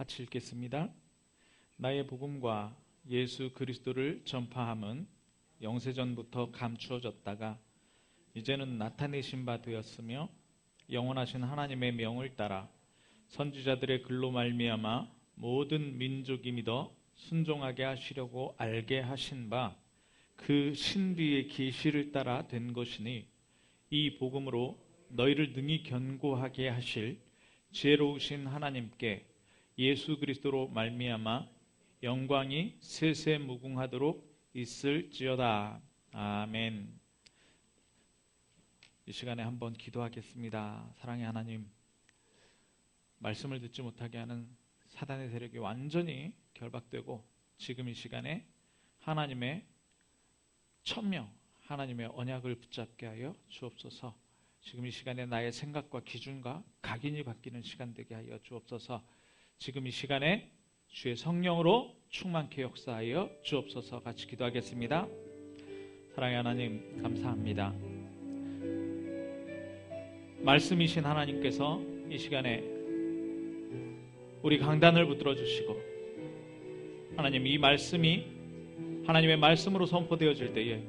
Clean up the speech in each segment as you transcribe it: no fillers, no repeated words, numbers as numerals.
같이 읽겠습니다. 나의 복음과 예수 그리스도를 전파함은 영세전부터 감추어졌다가 이제는 나타내신 바 되었으며 영원하신 하나님의 명을 따라 선지자들의 글로 말미암아 모든 민족이 믿어 순종하게 하시려고 알게 하신 바 그 신비의 계시를 따라 된 것이니 이 복음으로 너희를 능히 견고하게 하실 지혜로우신 하나님께 예수 그리스도로 말미암아 영광이 세세무궁하도록 있을지어다. 아멘. 이 시간에 한번 기도하겠습니다. 사랑의 하나님, 말씀을 듣지 못하게 하는 사단의 세력이 완전히 결박되고 지금 이 시간에 하나님의 천명, 하나님의 언약을 붙잡게 하여 주옵소서. 지금 이 시간에 나의 생각과 기준과 각인이 바뀌는 시간 되게 하여 주옵소서. 지금 이 시간에 주의 성령으로 충만케 역사하여 주옵소서. 같이 기도하겠습니다. 사랑의 하나님, 감사합니다. 말씀이신 하나님께서 이 시간에 우리 강단을 붙들어 주시고 하나님, 이 말씀이 하나님의 말씀으로 선포되어질 때에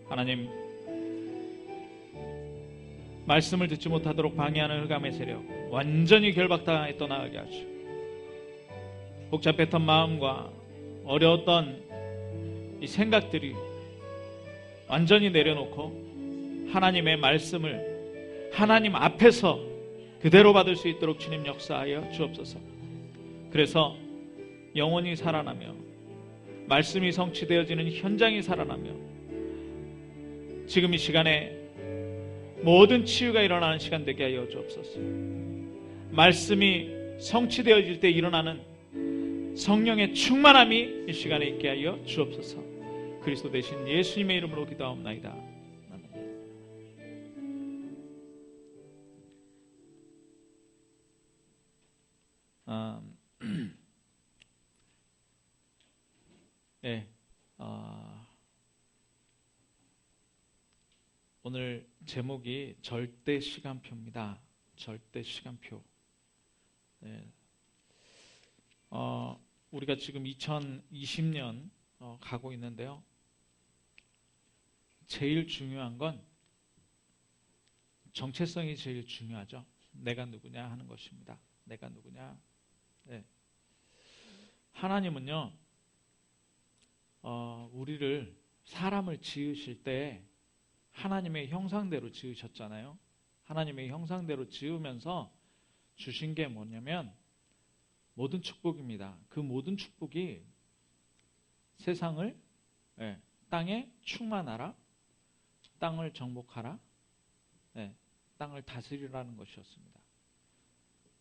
하나님, 말씀을 듣지 못하도록 방해하는 흑암의 세력 완전히 결박당하여 떠나가게 하시고 복잡했던 마음과 어려웠던 이 생각들이 완전히 내려놓고 하나님의 말씀을 하나님 앞에서 그대로 받을 수 있도록 주님 역사하여 주옵소서. 그래서 영혼이 살아나며 말씀이 성취되어지는 현장이 살아나며 지금 이 시간에 모든 치유가 일어나는 시간 되게 하여 주옵소서. 말씀이 성취되어질 때 일어나는 성령의 충만함이 이 시간에 있게 하여 주옵소서. 그리스도 대신 예수님의 이름으로 기도하옵나이다. 오늘 제목이 절대 시간표입니다. 절대 시간표. 우리가 지금 2020년 가고 있는데요. 제일 중요한 건 정체성이 제일 중요하죠. 내가 누구냐 하는 것입니다. 내가 누구냐. 하나님은요, 우리를 사람을 지으실 때 하나님의 형상대로 지으셨잖아요. 하나님의 형상대로 지으면서 주신 게 뭐냐면 모든 축복입니다. 그 모든 축복이 세상을 땅에 충만하라, 땅을 정복하라, 땅을 다스리라는 것이었습니다.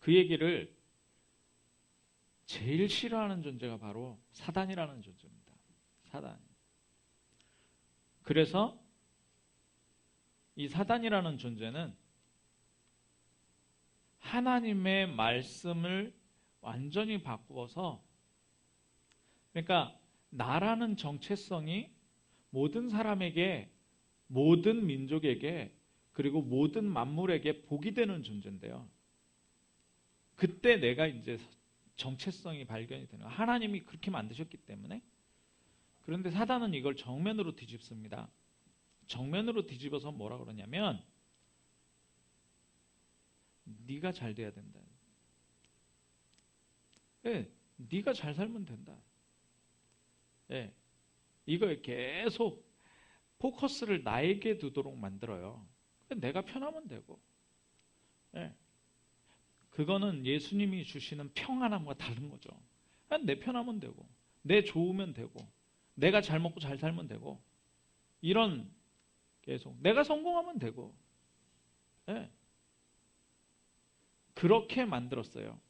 그 얘기를 제일 싫어하는 존재가 바로 사단이라는 존재입니다. 사단. 그래서 이 사단이라는 존재는 하나님의 말씀을 완전히 바꾸어서, 그러니까 나라는 정체성이 모든 사람에게, 모든 민족에게, 그리고 모든 만물에게 복이 되는 존재인데요. 그때 내가 이제 정체성이 발견이 되는 거예요. 하나님이 그렇게 만드셨기 때문에. 그런데 사단은 이걸 정면으로 뒤집습니다. 정면으로 뒤집어서 뭐라 그러냐면 네가 잘 돼야 된다. 네가 잘 살면 된다. 이거에 계속 포커스를 나에게 두도록 만들어요. 내가 편하면 되고. 그거는 예수님이 주시는 평안함과 다른 거죠. 내 편하면 되고, 내 좋으면 되고, 내가 잘 먹고 잘 살면 되고, 이런 계속 내가 성공하면 되고, 그렇게 만들었어요.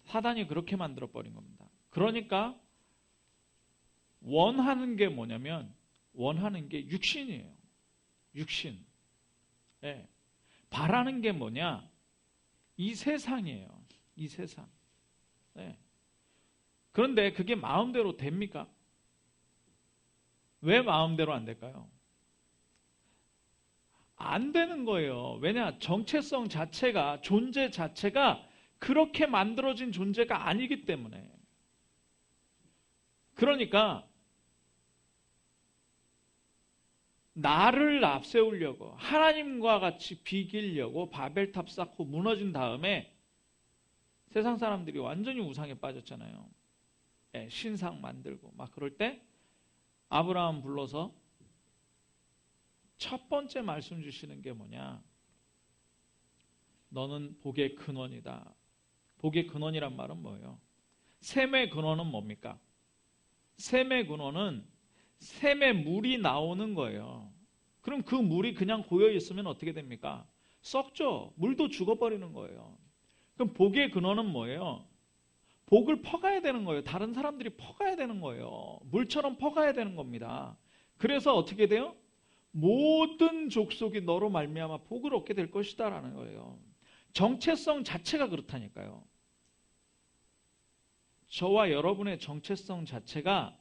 사단이 그렇게 만들어버린 겁니다. 그러니까 원하는 게 뭐냐면, 원하는 게 육신이에요. 육신. 바라는 게 뭐냐? 이 세상이에요. 이 세상. 그런데 그게 마음대로 됩니까? 왜 마음대로 안 될까요? 안 되는 거예요. 왜냐? 정체성 자체가, 존재 자체가 그렇게 만들어진 존재가 아니기 때문에. 그러니까 나를 앞세우려고 하나님과 같이 비기려고 바벨탑 쌓고 무너진 다음에 세상 사람들이 완전히 우상에 빠졌잖아요. 예, 신상 만들고 막 그럴 때 아브라함 불러서 첫 번째 말씀 주시는 게 뭐냐? 너는 복의 근원이다. 복의 근원이란 말은 뭐예요? 샘의 근원은 뭡니까? 샘의 근원은 샘의 물이 나오는 거예요. 그럼 그 물이 그냥 고여 있으면 어떻게 됩니까? 썩죠. 물도 죽어버리는 거예요. 그럼 복의 근원은 뭐예요? 복을 퍼가야 되는 거예요. 다른 사람들이 퍼가야 되는 거예요. 물처럼 퍼가야 되는 겁니다. 그래서 어떻게 돼요? 모든 족속이 너로 말미암아 복을 얻게 될 것이다 라는 거예요. 정체성 자체가 그렇다니까요. 저와 여러분의 정체성 자체가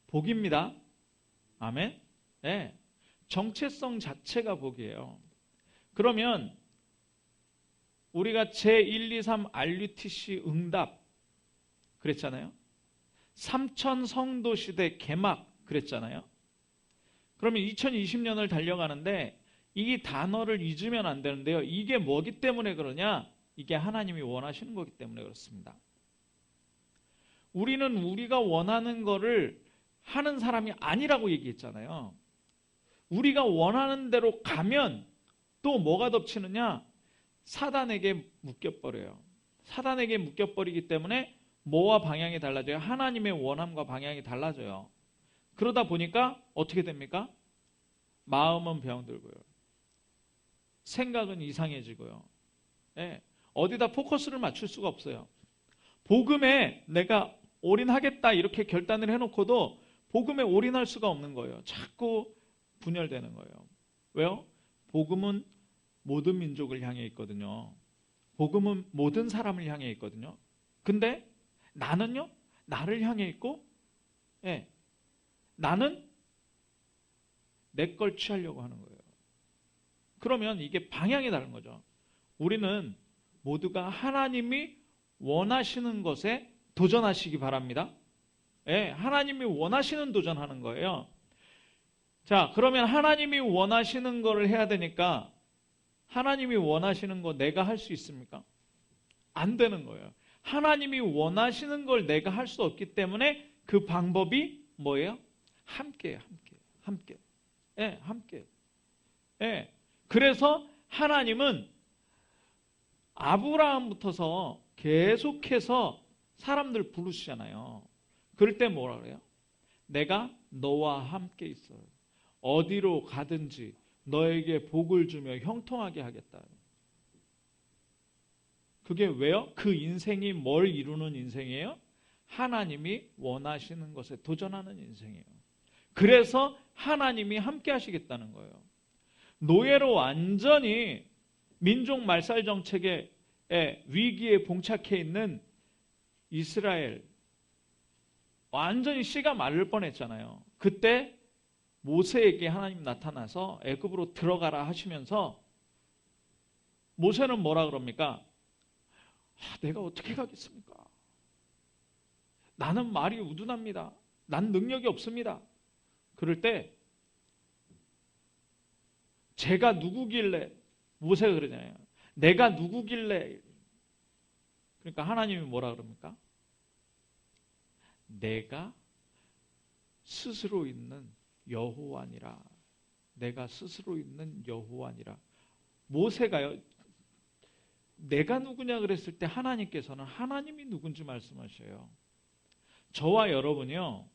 복입니다. 아멘? 네. 정체성 자체가 복이에요. 그러면 우리가 제123 RUTC 응답 그랬잖아요. 삼천 성도 시대 개막 그랬잖아요. 그러면 2020년을 달려가는데 이 단어를 잊으면 안 되는데요. 이게 뭐기 때문에 그러냐? 이게 하나님이 원하시는 거기 때문에 그렇습니다. 우리는 우리가 원하는 거를 하는 사람이 아니라고 얘기했잖아요. 우리가 원하는 대로 가면 또 뭐가 덮치느냐? 사단에게 묶여버려요. 사단에게 묶여버리기 때문에 뭐와 방향이 달라져요? 하나님의 원함과 방향이 달라져요. 그러다 보니까 어떻게 됩니까? 마음은 병들고요. 생각은 이상해지고요. 네. 어디다 포커스를 맞출 수가 없어요. 복음에 내가 올인하겠다 이렇게 결단을 해놓고도 복음에 올인할 수가 없는 거예요. 자꾸 분열되는 거예요. 왜요? 복음은 모든 민족을 향해 있거든요. 복음은 모든 사람을 향해 있거든요. 근데 나는요? 나를 향해 있고 예, 나는 내 걸 취하려고 하는 거예요. 그러면 이게 방향이 다른 거죠. 우리는 모두가 하나님이 원하시는 것에 도전하시기 바랍니다. 예, 하나님이 원하시는 도전하는 거예요. 자, 그러면 하나님이 원하시는 거를 해야 되니까 하나님이 원하시는 거 내가 할 수 있습니까? 안 되는 거예요. 하나님이 원하시는 걸 내가 할 수 없기 때문에 그 방법이 뭐예요? 함께. 예, 함께. 예. 그래서 하나님은 아브라함부터서 계속해서 사람들 부르시잖아요. 그럴 때 뭐라 그래요? 내가 너와 함께 있어요. 어디로 가든지 너에게 복을 주며 형통하게 하겠다. 그게 왜요? 그 인생이 뭘 이루는 인생이에요? 하나님이 원하시는 것에 도전하는 인생이에요. 그래서 하나님이 함께 하시겠다는 거예요. 노예로 완전히 민족 말살 정책의 위기에 봉착해 있는 이스라엘 완전히 씨가 마를 뻔했잖아요. 그때 모세에게 하나님 나타나서 애굽으로 들어가라 하시면서 모세는 뭐라 그럽니까? 내가 어떻게 가겠습니까? 나는 말이 우둔합니다. 난 능력이 없습니다. 그럴 때 제가 누구길래 모세가 그러잖아요. 내가 누구길래 그러니까 하나님이 뭐라 그럽니까? 내가 스스로 있는 여호와니라. 내가 스스로 있는 여호와니라. 모세가요. 내가 누구냐 그랬을 때 하나님께서는 하나님이 누군지 말씀하셔요. 저와 여러분이요.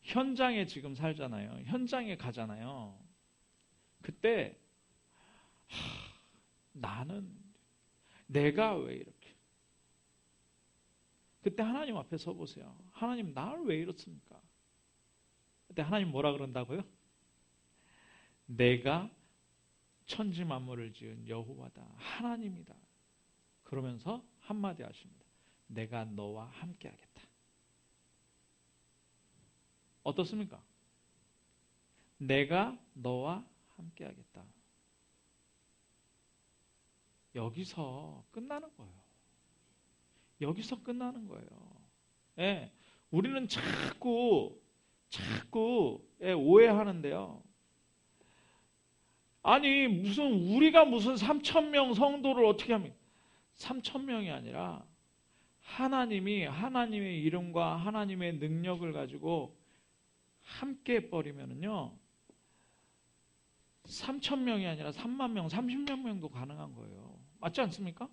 현장에 지금 살잖아요. 현장에 가잖아요. 그때 나는 내가 왜 이렇게 그때 하나님 앞에 서보세요. 하나님 나를 왜 이렇습니까? 그때 하나님 뭐라 그런다고요? 내가 천지 만물을 지은 여호와다. 하나님이다. 그러면서 한마디 하십니다. 내가 너와 함께 하겠다. 어떻습니까? 내가 너와 함께 하겠다. 여기서 끝나는 거예요. 여기서 끝나는 거예요. 예, 우리는 자꾸 오해하는데요. 아니 우리가 무슨 3,000명 성도를 어떻게 합니까? 3,000명이 아니라 하나님이 하나님의 이름과 하나님의 능력을 가지고 함께 해버리면은요, 3,000명이 아니라 3만 명, 30만 명도 가능한 거예요. 맞지 않습니까?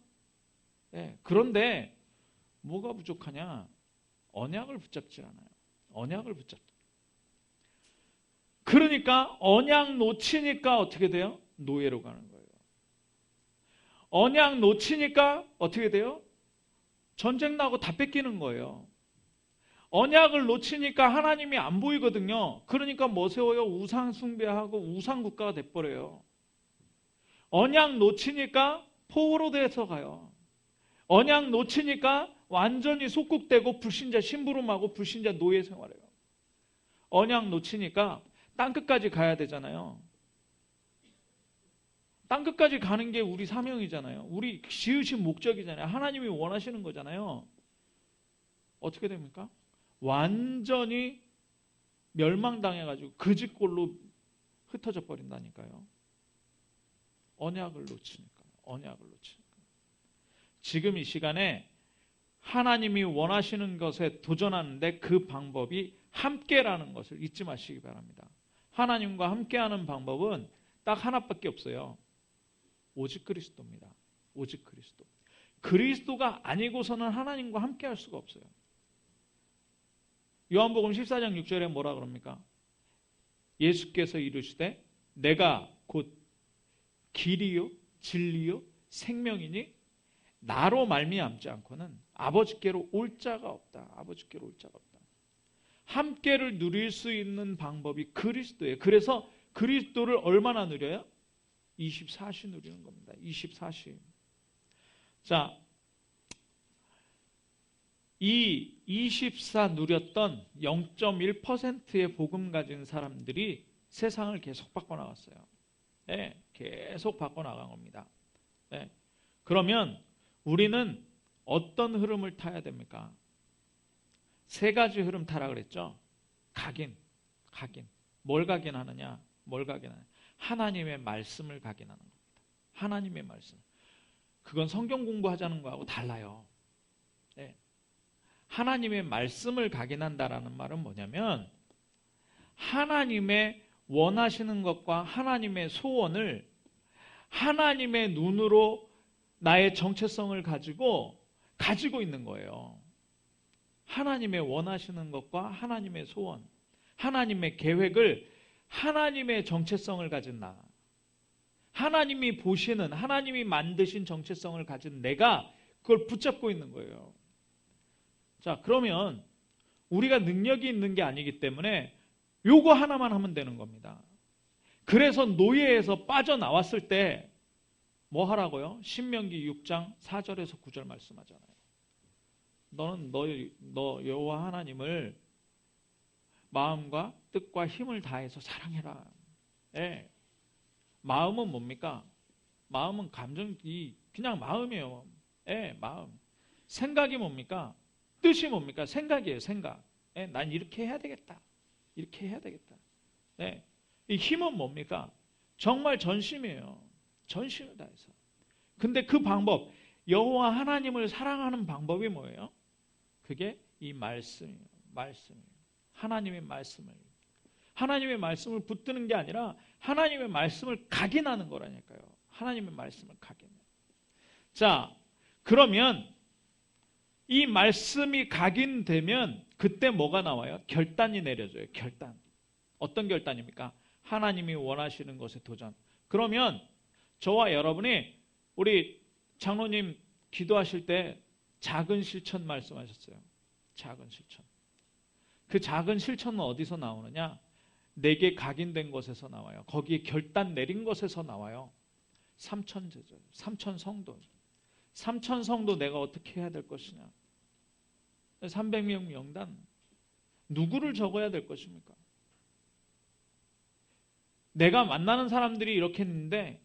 네. 그런데 뭐가 부족하냐? 언약을 붙잡지 않아요. 언약을 붙잡죠. 그러니까 언약 놓치니까 어떻게 돼요? 노예로 가는 거예요. 언약 놓치니까 어떻게 돼요? 전쟁 나고 다 뺏기는 거예요. 언약을 놓치니까 하나님이 안 보이거든요. 그러니까 뭐 세워요? 우상 숭배하고 우상 국가가 돼버려요. 언약 놓치니까 포로로 돼서 가요. 언약 놓치니까 완전히 속국되고 불신자 심부름하고 불신자 노예 생활해요. 언약 놓치니까 땅끝까지 가야 되잖아요. 땅끝까지 가는 게 우리 사명이잖아요. 우리 지으신 목적이잖아요. 하나님이 원하시는 거잖아요. 어떻게 됩니까? 완전히 멸망당해가지고 그 집골로 흩어져 버린다니까요. 언약을 놓치니까. 언약을 놓치니까. 지금 이 시간에 하나님이 원하시는 것에 도전하는데 그 방법이 함께라는 것을 잊지 마시기 바랍니다. 하나님과 함께하는 방법은 딱 하나밖에 없어요. 오직 그리스도입니다. 오직 그리스도. 그리스도가 아니고서는 하나님과 함께할 수가 없어요. 요한복음 14장 6절에 뭐라 그럽니까? 예수께서 이르시되 내가 곧 길이요 진리요 생명이니 나로 말미암지 않고는 아버지께로 올 자가 없다. 아버지께로 올 자가 없다. 함께를 누릴 수 있는 방법이 그리스도예요. 그래서 그리스도를 얼마나 누려요? 24시 누리는 겁니다. 24시. 자, 이 24 누렸던 0.1%의 복음 가진 사람들이 세상을 계속 바꿔나갔어요. 네, 계속 바꿔나간 겁니다. 네. 그러면 우리는 어떤 흐름을 타야 됩니까? 세 가지 흐름 타라 그랬죠? 각인. 뭘 각인하느냐? 하나님의 말씀을 각인하는 겁니다. 하나님의 말씀. 그건 성경 공부하자는 거하고 달라요. 네. 하나님의 말씀을 각인한다라는 말은 뭐냐면 하나님의 원하시는 것과 하나님의 소원을 하나님의 눈으로 나의 정체성을 가지고 있는 거예요. 하나님의 원하시는 것과 하나님의 소원, 하나님의 계획을 하나님의 정체성을 가진 나, 하나님이 보시는, 하나님이 만드신 정체성을 가진 내가 그걸 붙잡고 있는 거예요. 자, 그러면 우리가 능력이 있는 게 아니기 때문에 요거 하나만 하면 되는 겁니다. 그래서 노예에서 빠져나왔을 때 뭐 하라고요? 신명기 6장 4절에서 9절 말씀하잖아요. 너는 너 여호와 하나님을 마음과 뜻과 힘을 다해서 사랑해라. 예. 마음은 뭡니까? 마음은 감정이 그냥 마음이에요. 예, 마음. 생각이 뭡니까? 뜻이 뭡니까? 생각이에요, 생각. 예, 난 이렇게 해야 되겠다. 이렇게 해야 되겠다. 예. 이 힘은 뭡니까? 정말 전심이에요. 전심을 다해서. 근데 그 방법, 여호와 하나님을 사랑하는 방법이 뭐예요? 그게 이 말씀이에요. 하나님의 말씀을 붙드는 게 아니라 하나님의 말씀을 각인하는 거라니까요. 하나님의 말씀을 각인. 자, 그러면 이 말씀이 각인되면 그때 뭐가 나와요? 결단이 내려져요. 결단. 어떤 결단입니까? 하나님이 원하시는 것에 도전. 그러면 저와 여러분이 우리 장로님 기도하실 때 작은 실천 말씀하셨어요. 작은 실천. 그 작은 실천은 어디서 나오느냐? 내게 각인된 것에서 나와요. 거기에 결단 내린 것에서 나와요. 삼천제절, 삼천성도. 삼천성도 내가 어떻게 해야 될 것이냐? 300명 명단. 누구를 적어야 될 것입니까? 내가 만나는 사람들이 이렇게 했는데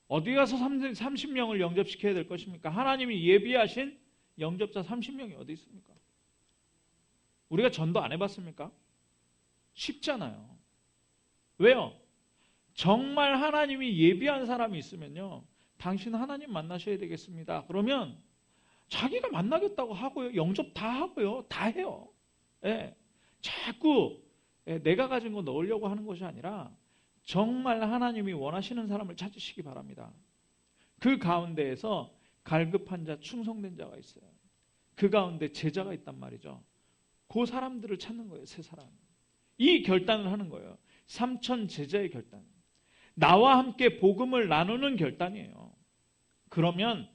어디 가서 30명을 영접시켜야 될 것입니까? 하나님이 예비하신 영접자 30명이 어디 있습니까? 우리가 전도 안 해봤습니까? 쉽잖아요. 왜요? 정말 하나님이 예비한 사람이 있으면요, 당신 하나님 만나셔야 되겠습니다. 그러면 자기가 만나겠다고 하고요, 영접 다 하고요, 다 해요. 예. 자꾸 내가 가진 거 넣으려고 하는 것이 아니라 정말 하나님이 원하시는 사람을 찾으시기 바랍니다. 그 가운데에서 갈급한 자, 충성된 자가 있어요. 그 가운데 제자가 있단 말이죠. 그 사람들을 찾는 거예요. 세 사람. 이 결단을 하는 거예요. 3천 제자의 결단. 나와 함께 복음을 나누는 결단이에요. 그러면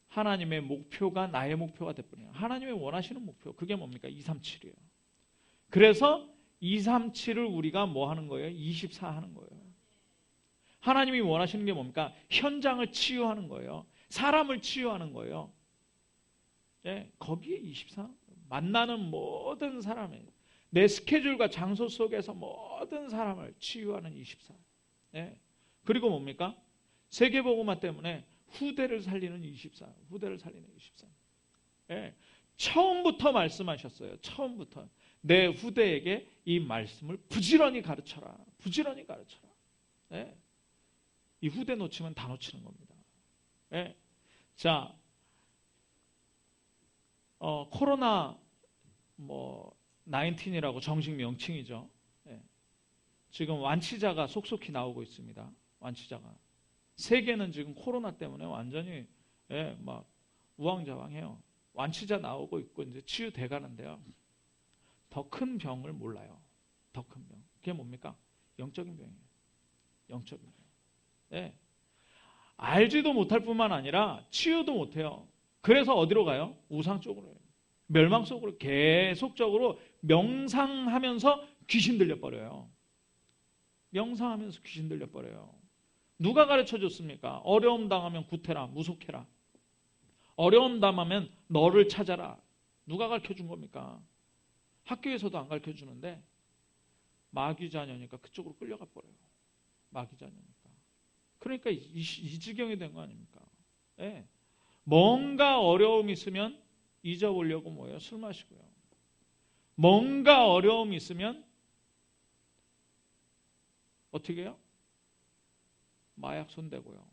하나님의 목표가 나의 목표가 돼버려요. 하나님의 원하시는 목표, 그게 뭡니까? 237이에요. 그래서 237을 우리가 뭐 하는 거예요? 24 하는 거예요. 하나님이 원하시는 게 뭡니까? 현장을 치유하는 거예요. 사람을 치유하는 거예요. 예, 거기에 24. 만나는 모든 사람을, 내 스케줄과 장소 속에서 모든 사람을 치유하는 24. 예. 그리고 뭡니까? 세계복음화 때문에 후대를 살리는 24. 후대를 살리는 24. 예. 처음부터 말씀하셨어요. 처음부터. 내 후대에게 이 말씀을 부지런히 가르쳐라. 부지런히 가르쳐라. 예. 이 후대 놓치면 다 놓치는 겁니다. 예. 자, 코로나 19이라고 정식 명칭이죠. 예. 지금 완치자가 속속히 나오고 있습니다. 완치자가. 세계는 지금 코로나 때문에 완전히 막 우왕좌왕해요. 완치자 나오고 있고 이제 치유돼 가는데요. 더 큰 병을 몰라요. 더 큰 병. 그게 뭡니까? 영적인 병이에요. 영적인 병. 예. 알지도 못할 뿐만 아니라 치유도 못해요. 그래서 어디로 가요? 우상 쪽으로 해요. 멸망 속으로 계속적으로 명상하면서 귀신 들려버려요. 명상하면서 귀신 들려버려요. 누가 가르쳐 줬습니까? 어려움 당하면 구태라, 무속해라. 어려움 당하면 너를 찾아라. 누가 가르쳐 준 겁니까? 학교에서도 안 가르쳐 주는데 마귀 자녀니까 그쪽으로 끌려가 버려요. 마귀 자녀니까. 그러니까 이 지경이 된 거 아닙니까? 예. 뭔가 어려움이 있으면 잊어보려고 뭐예요? 술 마시고요. 뭔가 어려움이 있으면 어떻게 해요? 마약 손대고요.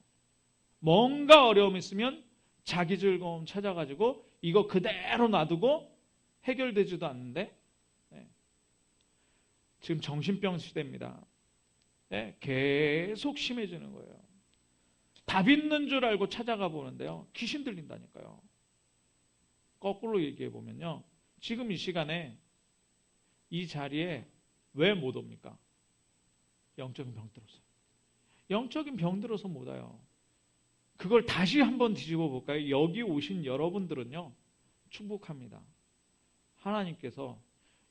뭔가 어려움이 있으면 자기 즐거움 찾아가지고 이거 그대로 놔두고 해결되지도 않는데 지금 정신병 시대입니다. 계속 심해지는 거예요. 답 있는 줄 알고 찾아가 보는데요. 귀신 들린다니까요. 거꾸로 얘기해 보면요. 지금 이 시간에 이 자리에 왜 못 옵니까? 영적인 병 들어서. 영적인 병 들어서 못 와요. 그걸 다시 한번 뒤집어 볼까요? 여기 오신 여러분들은요. 축복합니다. 하나님께서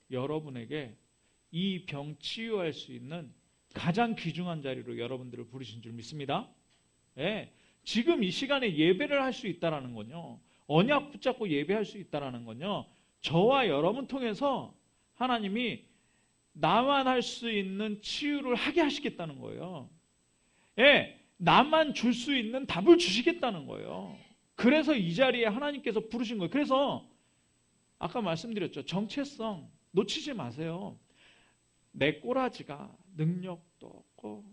여러분에게 이 병 치유할 수 있는 가장 귀중한 자리로 여러분들을 부르신 줄 믿습니다. 예, 지금 이 시간에 예배를 할 수 있다는 건요. 언약 붙잡고 예배할 수 있다는 건요. 저와 여러분 통해서 하나님이 나만 할 수 있는 치유를 하게 하시겠다는 거예요. 예, 나만 줄 수 있는 답을 주시겠다는 거예요. 그래서 이 자리에 하나님께서 부르신 거예요. 그래서 아까 말씀드렸죠. 정체성 놓치지 마세요. 내 꼬라지가 능력도 없고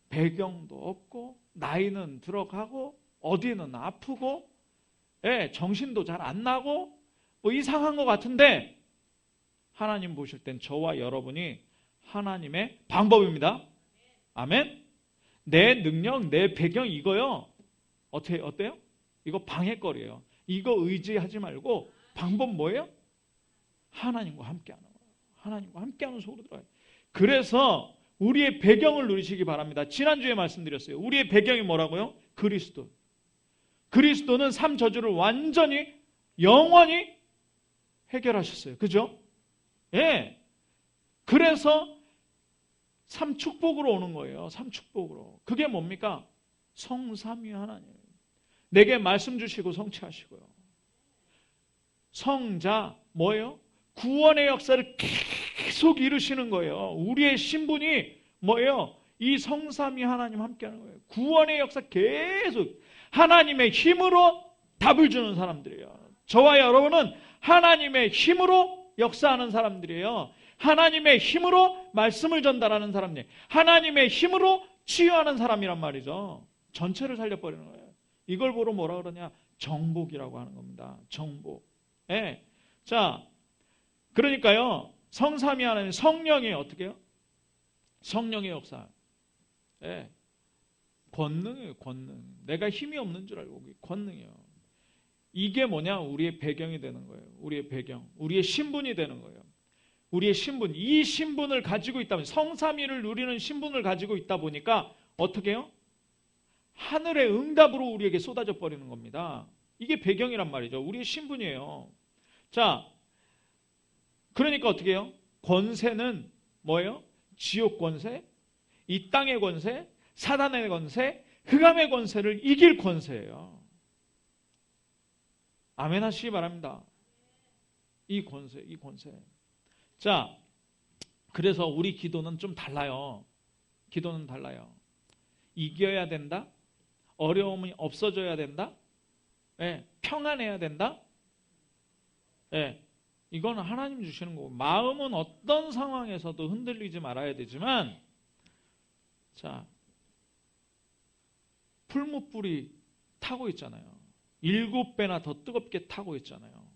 배경도 없고 나이는 들어가고 어디는 아프고 정신도 잘 안 나고 뭐 이상한 것 같은데 하나님 보실 땐 저와 여러분이 하나님의 방법입니다. 아멘. 내 능력, 내 배경 이거요. 어때요? 이거 방해거리예요. 이거 의지하지 말고 방법 뭐예요? 하나님과 함께하는 거예요. 하나님과 함께하는 속으로 들어가요. 그래서 우리의 배경을 누리시기 바랍니다. 지난주에 말씀드렸어요. 우리의 배경이 뭐라고요? 그리스도. 그리스도는 삶 저주를 완전히 영원히 해결하셨어요. 그죠? 예. 그래서 삶 축복으로 오는 거예요. 삶 축복으로. 그게 뭡니까? 성삼위 하나님. 내게 말씀 주시고 성취하시고요. 성자 뭐예요? 구원의 역사를 계속 이루시는 거예요. 우리의 신분이 뭐예요? 이 성삼위 하나님 함께하는 거예요. 구원의 역사 계속 하나님의 힘으로 답을 주는 사람들이에요. 저와 여러분은 하나님의 힘으로 역사하는 사람들이에요. 하나님의 힘으로 말씀을 전달하는 사람들, 하나님의 힘으로 치유하는 사람이란 말이죠. 전체를 살려버리는 거예요. 이걸 보러 뭐라 그러냐? 정복이라고 하는 겁니다. 정복. 예. 자, 그러니까요, 성삼위 하나님, 성령이 어떻게 해요? 성령의 역사. 예. 권능이에요, 권능. 내가 힘이 없는 줄 알고, 권능이에요. 이게 뭐냐? 우리의 배경이 되는 거예요. 우리의 배경. 우리의 신분이 되는 거예요. 우리의 신분. 이 신분을 가지고 있다 보니, 성삼위를 누리는 신분을 가지고 있다 보니까, 어떻게 해요? 하늘의 응답으로 우리에게 쏟아져 버리는 겁니다. 이게 배경이란 말이죠. 우리의 신분이에요. 자, 그러니까 어떻게 해요? 권세는 뭐예요? 지옥 권세, 이 땅의 권세, 사단의 권세, 흑암의 권세를 이길 권세예요. 아멘 하시기 바랍니다. 이 권세, 이 권세. 자, 그래서 우리 기도는 좀 달라요. 기도는 달라요. 이겨야 된다? 어려움이 없어져야 된다? 예, 평안해야 된다? 예, 이건 하나님 주시는 거고, 마음은 어떤 상황에서도 흔들리지 말아야 되지만, 자, 풀무불이 타고 있잖아요. 7배나 더 뜨겁게 타고 있잖아요.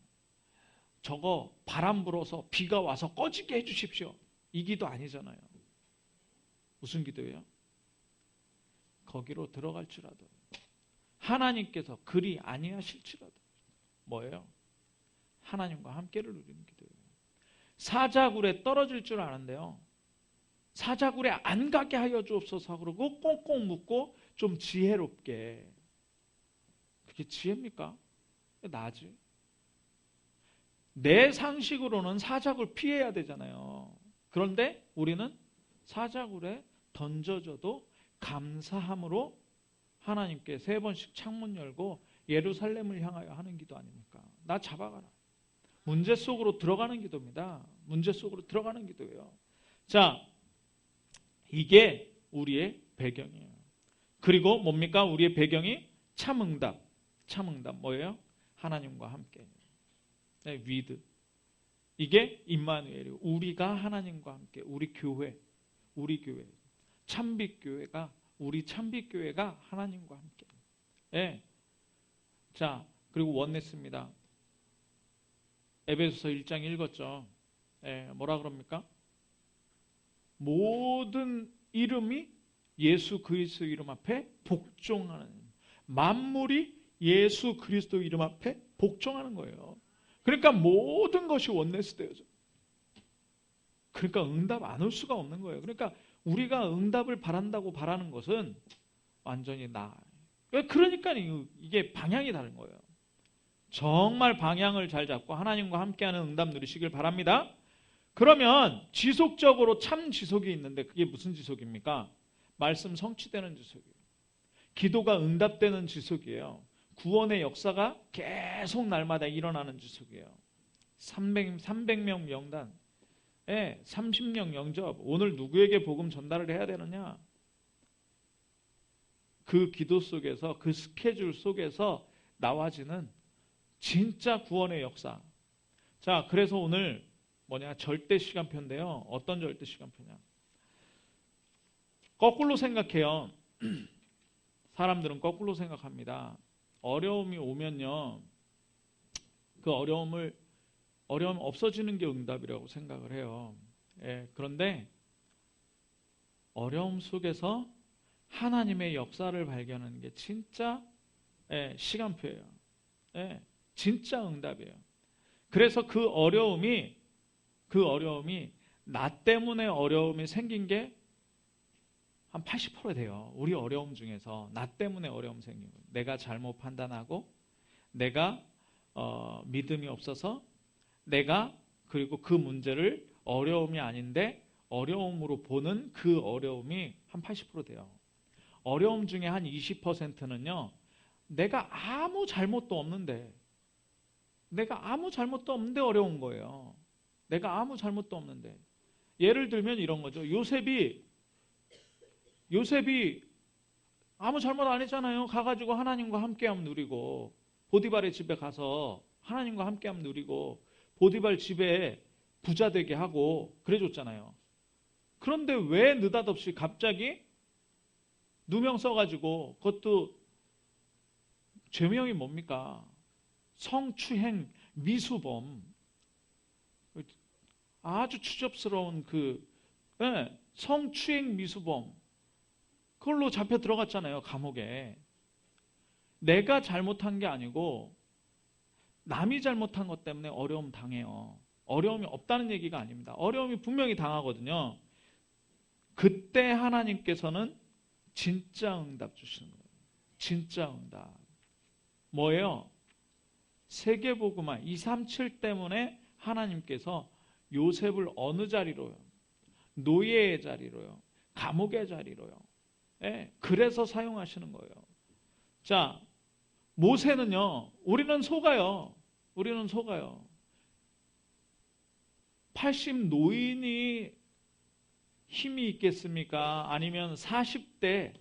저거 바람 불어서 비가 와서 꺼지게 해주십시오. 이 기도 아니잖아요. 무슨 기도예요? 거기로 들어갈지라도 하나님께서 그리 아니하실지라도 뭐예요? 하나님과 함께를 누리는 기도예요. 사자굴에 떨어질 줄 아는데요, 사자굴에 안 가게 하여 주옵소서 그러고 꽁꽁 묶고 좀 지혜롭게. 그게 지혜입니까? 나지. 내 상식으로는 사자굴 피해야 되잖아요. 그런데 우리는 사자굴에 던져져도 감사함으로 하나님께 3번씩 창문 열고 예루살렘을 향하여 하는 기도 아닙니까? 나 잡아가라. 문제 속으로 들어가는 기도입니다. 문제 속으로 들어가는 기도예요. 자, 이게 우리의 배경이에요. 그리고 뭡니까? 우리의 배경이 참응답. 참응답 뭐예요? 하나님과 함께. 네, 위드. 이게 임마누엘이에요. 우리가 하나님과 함께, 우리 교회, 참빛교회가, 우리 참빛교회가 하나님과 함께. 예. 자, 그리고 원네스입니다. 에베소서 1장 읽었죠. 예, 뭐라 그럽니까? 모든 이름이 예수 그리스도 이름 앞에 복종하는, 만물이 예수 그리스도 이름 앞에 복종하는 거예요. 그러니까 모든 것이 원네스 되어져. 그러니까 응답 안 올 수가 없는 거예요. 그러니까 우리가 응답을 바란다고 바라는 것은 완전히 그러니까 이게 방향이 다른 거예요. 정말 방향을 잘 잡고 하나님과 함께하는 응답 누리시길 바랍니다. 그러면 지속적으로 참 지속이 있는데 그게 무슨 지속입니까? 말씀 성취되는 지속이에요. 기도가 응답되는 지속이에요. 구원의 역사가 계속 날마다 일어나는 지속이에요. 300명 명단, 30명 영접, 오늘 누구에게 복음 전달을 해야 되느냐? 그 기도 속에서, 그 스케줄 속에서 나와지는 진짜 구원의 역사. 자, 그래서 오늘 절대 시간표인데요. 어떤 절대 시간표냐? 거꾸로 생각해요. 사람들은 거꾸로 생각합니다. 어려움이 오면요, 그 어려움 없어지는 게 응답이라고 생각을 해요. 예, 그런데 어려움 속에서 하나님의 역사를 발견하는 게 진짜 시간표예요. 진짜 응답이에요. 그래서 그 어려움이 나 때문에 어려움이 생긴 게 한 80% 돼요. 우리 어려움 중에서 나 때문에 어려움 생긴 거예요. 내가 잘못 판단하고, 내가 믿음이 없어서, 내가 그리고 그 문제를 어려움이 아닌데 어려움으로 보는 그 어려움이 한 80% 돼요. 어려움 중에 한 20%는요, 내가 아무 잘못도 없는데 어려운 거예요. 내가 아무 잘못도 없는데. 예를 들면 이런 거죠. 요셉이 요셉이 아무 잘못 안 했잖아요. 가가지고 하나님과 함께함 누리고, 보디발의 집에 가서 하나님과 함께함 누리고, 보디발 집에 부자 되게 하고 그래줬잖아요. 그런데 왜 느닷없이 갑자기 누명 써가지고, 그것도 죄명이 뭡니까? 성추행 미수범. 아주 추접스러운 성추행 미수범. 그걸로 잡혀 들어갔잖아요, 감옥에. 내가 잘못한 게 아니고 남이 잘못한 것 때문에 어려움 당해요. 어려움이 없다는 얘기가 아닙니다. 어려움이 분명히 당하거든요. 그때 하나님께서는 진짜 응답 주시는 거예요. 진짜 응답. 뭐예요? 세계복음화 237 때문에 하나님께서 요셉을 어느 자리로요? 노예의 자리로요. 감옥의 자리로요. 예, 그래서 사용하시는 거예요. 자, 모세는요, 우리는 속아요. 80 노인이 힘이 있겠습니까? 아니면 40대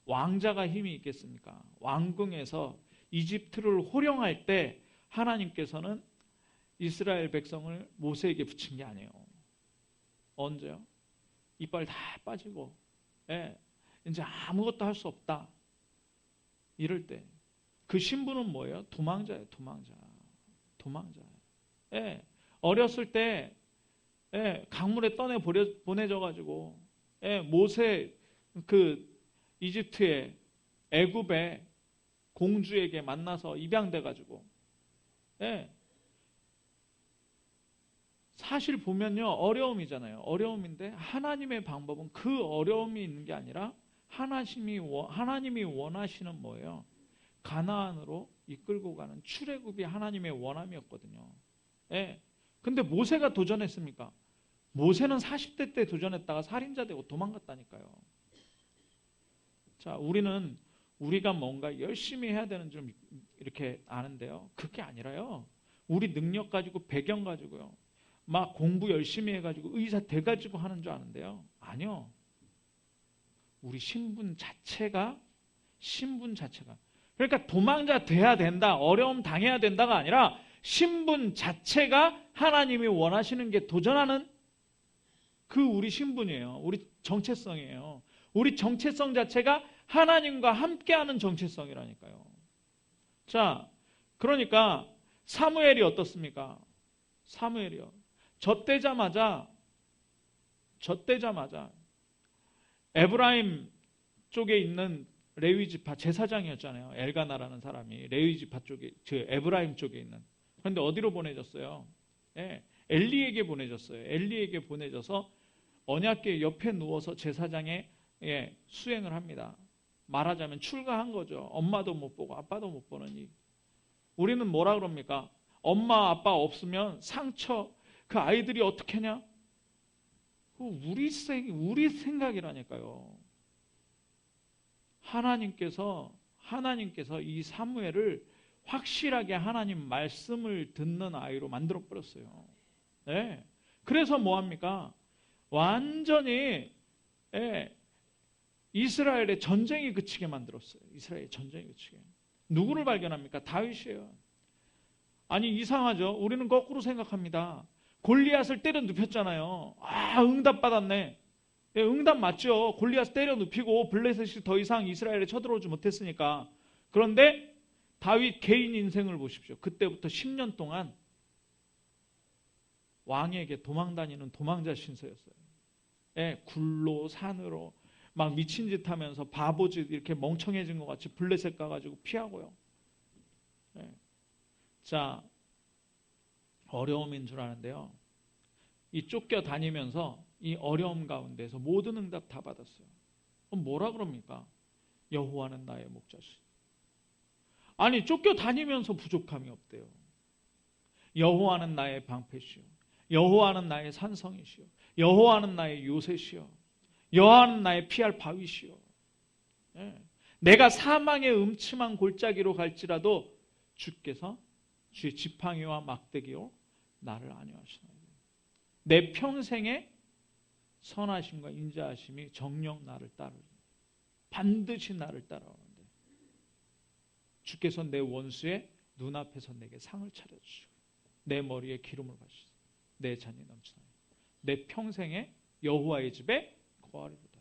왕자가 힘이 있겠습니까? 왕궁에서 이집트를 호령할 때 하나님께서는 이스라엘 백성을 모세에게 붙인 게 아니에요. 언제요? 이빨 다 빠지고, 이제 아무것도 할 수 없다. 이럴 때. 그 신분은 뭐예요? 도망자예요, 도망자. 어렸을 때, 강물에 보내져가지고, 모세, 이집트의 애굽의 공주에게 만나서 입양돼가지고, 사실 보면요, 어려움이잖아요. 어려움인데 하나님의 방법은 그 어려움이 있는 게 아니라 하나님이 원하시는 뭐예요? 가나안으로 이끌고 가는 출애굽이 하나님의 원함이었거든요. 근데 모세가 도전했습니까? 모세는 40대 때 도전했다가 살인자 되고 도망갔다니까요. 자, 우리가 뭔가 열심히 해야 되는 줄 이렇게 아는데요. 그게 아니라요. 우리 능력 가지고 배경 가지고요. 막 공부 열심히 해가지고 의사 돼가지고 하는 줄 아는데요. 아니요. 우리 신분 자체가 그러니까 도망자 돼야 된다, 어려움 당해야 된다가 아니라 신분 자체가 하나님이 원하시는 게 도전하는 우리 신분이에요. 우리 정체성이에요. 우리 정체성 자체가 하나님과 함께하는 정체성이라니까요. 자, 그러니까 사무엘이 어떻습니까? 사무엘이요. 젖대자마자 에브라임 쪽에 있는 레위 지파 제사장이었잖아요. 엘가나라는 사람이 레위 지파 쪽에, 에브라임 쪽에 있는. 그런데 어디로 보내졌어요? 엘리에게 보내졌어요. 엘리에게 보내져서 언약궤 옆에 누워서 제사장의 수행을 합니다. 말하자면 출가한 거죠. 엄마도 못 보고 아빠도 못 보는 이. 우리는 뭐라 그럽니까? 엄마 아빠 없으면 상처, 그 아이들이 어떻게 하냐? 우리 생각이라니까요. 하나님께서 이 사무엘을 확실하게 하나님 말씀을 듣는 아이로 만들어 버렸어요. 그래서 뭐합니까? 완전히 이스라엘의 전쟁이 그치게 만들었어요. 이스라엘의 전쟁이 그치게. 누구를 발견합니까? 다윗이에요. 아니, 이상하죠? 우리는 거꾸로 생각합니다. 골리앗을 때려 눕혔잖아요. 응답 받았네. 응답 맞죠? 골리앗 때려 눕히고 블레셋이 더 이상 이스라엘에 쳐들어오지 못했으니까. 그런데 다윗 개인 인생을 보십시오. 그때부터 10년 동안 왕에게 도망다니는 도망자 신세였어요. 굴로 산으로 막 미친 짓 하면서 바보짓 이렇게 멍청해진 것 같이 블레셋 가가지고 피하고요. 자, 어려움인 줄 아는데요. 이 쫓겨다니면서 이 어려움 가운데서 모든 응답 다 받았어요. 그럼 뭐라 그럽니까? 여호와는 나의 목자시. 아니, 쫓겨다니면서 부족함이 없대요. 여호와는 나의 방패시요, 여호와는 나의 산성이시요, 여호와는 나의 요새시요, 여호와는 나의 피할 바위시요. 내가 사망의 음침한 골짜기로 갈지라도 주께서 주의 지팡이와 막대기로 나를 안위하시나이다. 내 평생에 선하심과 인자하심이 정녕 나를 따르리. 반드시 나를 따라오는데 주께서 내 원수의 눈앞에서 내게 상을 차려주시고 내 머리에 기름을 바시고 내 잔이 넘치나니 내 평생에 여호와의 집에 거하리로다.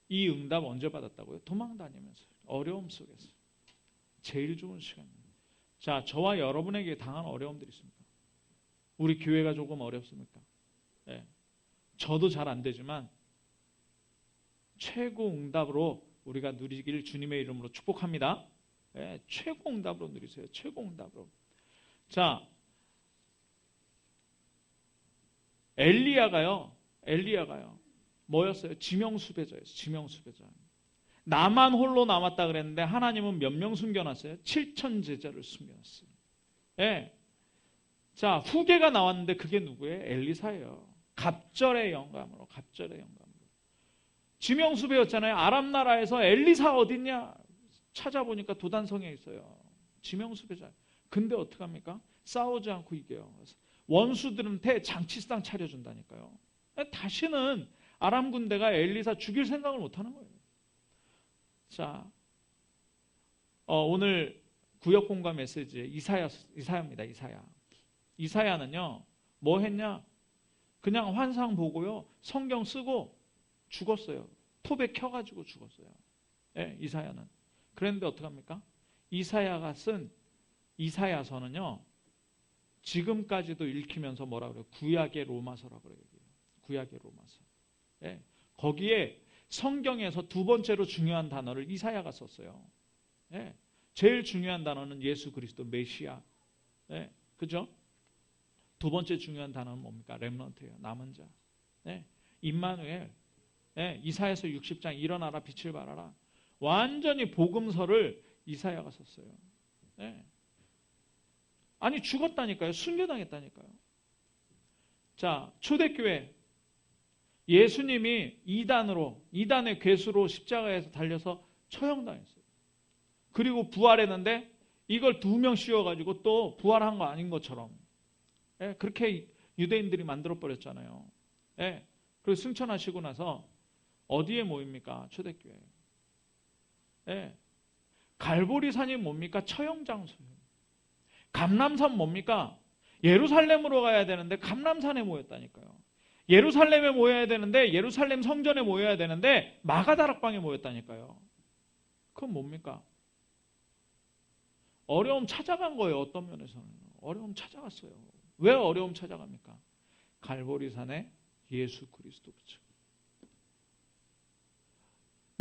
이 응답 언제 받았다고요? 도망다니면서, 어려움 속에서. 제일 좋은 시간입니다. 자, 저와 여러분에게 당한 어려움들이 있습니까? 우리 교회가 조금 어렵습니까? 네. 저도 잘 안 되지만 최고 응답으로 우리가 누리길 주님의 이름으로 축복합니다. 네, 최고 응답으로 누리세요. 최고 응답으로. 자, 엘리야가요 뭐였어요? 지명수배자였어요. 지명수배자. 나만 홀로 남았다 그랬는데 하나님은 몇 명 숨겨놨어요? 7천 제자를 숨겨놨어요. 예. 자, 후계가 나왔는데 그게 누구예요? 엘리사예요. 갑절의 영감으로. 지명수배였잖아요. 아람 나라에서 엘리사 어딨냐? 찾아보니까 도단성에 있어요. 지명수배자. 근데 어떡합니까? 싸우지 않고 이겨요. 원수들한테 잔치상 차려준다니까요. 다시는 아람 군대가 엘리사 죽일 생각을 못하는 거예요. 자, 오늘 구역공감 메시지에 이사야입니다. 이사야는요 뭐 했냐? 그냥 환상 보고요 성경 쓰고 죽었어요. 톱에 켜가지고 죽었어요. 네, 이사야는. 그런데 어떡합니까? 이사야가 쓴 이사야서는요 지금까지도 읽히면서 뭐라 그래요? 구약의 로마서라고 그래요. 구약의 로마서. 네, 거기에 성경에서 두 번째로 중요한 단어를 이사야가 썼어요. 네, 제일 중요한 단어는 예수 그리스도 메시아. 네, 그죠? 두 번째 중요한 단어는 뭡니까? 렘넌트예요. 남은 자. 네, 임마누엘. 네, 이사야서 60장 일어나라 빛을 발하라. 완전히 복음서를 이사야가 썼어요. 네. 아니 죽었다니까요. 순교당했다니까요. 자, 초대교회 예수님이 이단의 괴수로 십자가에서 달려서 처형당했어요. 그리고 부활했는데 이걸 2명 씌워가지고 또 부활한 거 아닌 것처럼 그렇게 유대인들이 만들어버렸잖아요. 그리고 승천하시고 나서 어디에 모입니까? 초대교회. 갈보리산이 뭡니까? 처형장소예요. 감람산 뭡니까? 예루살렘으로 가야 되는데 감람산에 모였다니까요. 예루살렘에 모여야 되는데 예루살렘 성전에 모여야 되는데 마가다락방에 모였다니까요. 그건 뭡니까? 어려움 찾아간 거예요. 어떤 면에서는. 어려움 찾아갔어요. 왜 어려움 찾아갑니까? 갈보리산에 예수 그리스도 붙여.